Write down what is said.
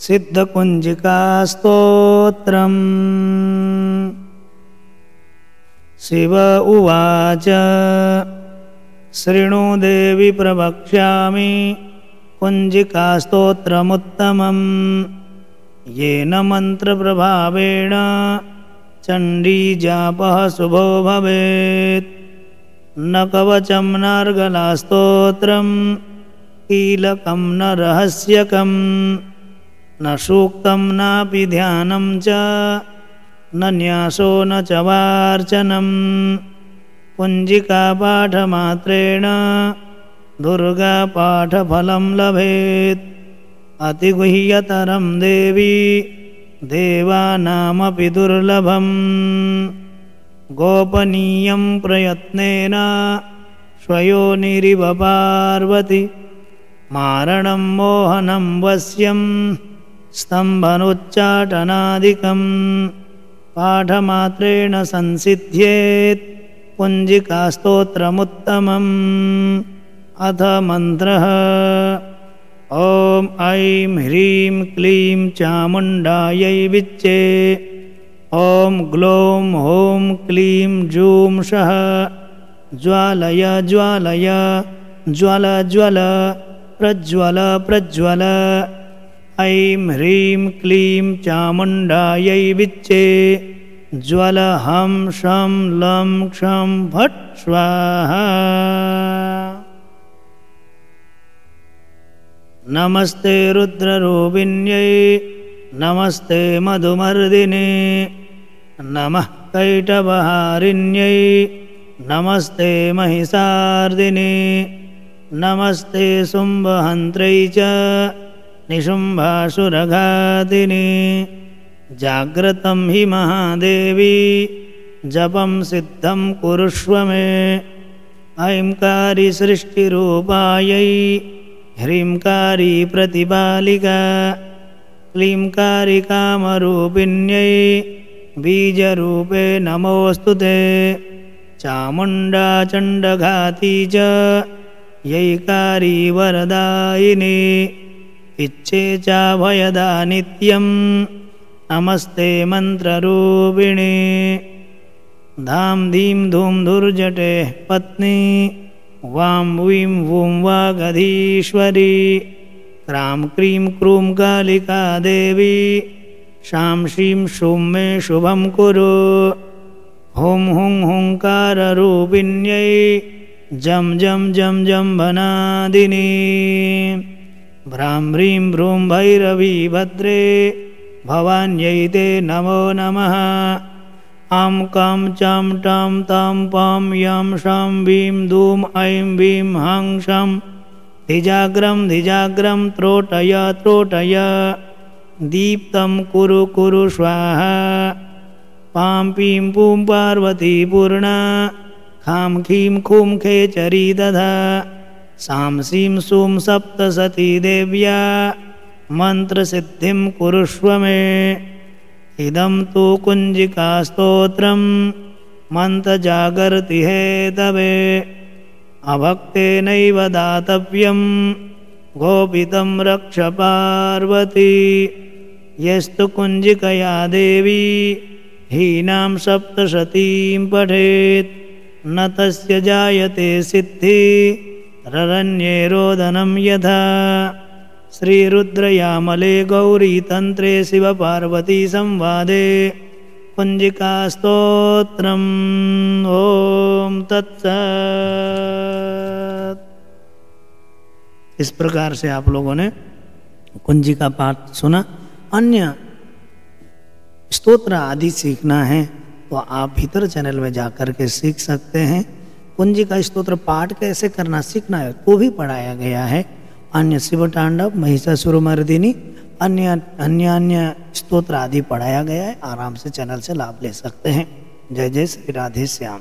सिद्धकुञ्जिकास्तोत्रम्। शिव उवाच शृणु देवि प्रवक्ष्यामि कुञ्जिकास्तोत्रमुत्तमम्। येन मन्त्रप्रभावेण चण्डीजापः शुभो भवेत्। न कवचं नार्गलास्तोत्रं कीलकं न रहस्यकम्। न सूक्तं नापि ध्यानं च न न्यासो न च वार्चनम्। कुञ्जिकापाठमात्रेण दुर्गापाठफलं लभेत्। अतिगुह्यतरं देवी देवानामपि दुर्लभम्। गोपनीयं प्रयत्नेन स्वयोनिरिव पार्वती। मारणं मोहनं वश्यं स्तम्भनोच्चाटनादिकम्। पाठमात्रेण संसिद्ध्येत् कुञ्जिकास्तोत्रमुत्तमम्। अथ मन्त्रः। ॐ ऐं ह्रीं क्लीं चामुण्डायै विच्चे। ॐ ग्लौं हौं क्लीं जूं सः ज्वालय ज्वालय ज्वल ज्वल प्रज्वल प्रज्वल। ऐं ह्रीं क्लीं चामुण्डायै विच्चे। ज्वल हं शं लं क्षं फट् स्वाहा। नमस्ते रुद्ररूपिण्यै नमस्ते मधुमर्दिने। नमः कैटभहारिण्यै नमस्ते महिषार्दिने। नमस्ते शुम्भहन्त्रै च निशुम्भासुरघातिने। जाग्रतं हि महादेवी जपं सिद्धं कुरुष्व मे। ऐंकारी सृष्टिरूपायै ह्रींकारी प्रतिपालिका। क्लींकारी कामरूपिण्यै बीजरूपे नमोऽस्तु ते। चामुण्डा चण्डघाती च यैकारी वरदायिनी। इच्छे चाभयदा नित्यं नमस्ते मन्त्ररूपिणी। धां धीं धूं धुर्जटेः पत्नी वां वीं वूं वागधीश्वरी। क्रां क्रीं क्रूं कालिका देवी शां श्रीं शूं मे शुभं कुरु। हुं हुं हुंकाररूपिण्यै जं जं जं जम्भनादिनी। भ्रां ह्रीं भ्रूं भैरवी भद्रे भवान्यै ते नमो नमः। आं कां चां टां तां पां यां शां वीं दूं ऐं वीं हां शां। धिजाग्रं धिजाग्रं त्रोटय त्रोटय दीप्तं कुरु कुरु स्वाहा। पां पीं पूं पार्वती पूर्णा खां खीं खूं खेचरी दधा। सां सीं सूं सप्तसती देव्या मन्त्रसिद्धिं कुरुष्व मे। इदं तु कुञ्जिकास्तोत्रं मन्त्रजागर्ति हेतवे। अभक्तेनैव दातव्यं गोपितं रक्ष पार्वती। यस्तु कुञ्जिकया देवी हीनां सप्तशतीं पठेत् न तस्य जायते सिद्धि ररण्ये रोदनं यथा। श्रीरुद्रयामले गौरीतन्त्रे शिवपार्वती संवादे कुञ्जिकास्तोत्रम्। ॐ तत्सत्। इस प्रकार से आप लोगों ने कुंजिका पाठ सुना। अन्य स्तोत्र आदि सीखना है तो आप भीतर चैनल में जाकर के सीख सकते हैं। कुंजिका स्तोत्र पाठ कैसे करना सीखना है वो भी पढ़ाया गया है। अन्य शिवतांडव महिषासुरमर्दिनी अन्य स्तोत्र आदि पढ़ाया गया है। आराम से चैनल से लाभ ले सकते हैं। जय जय श्री राधे श्याम।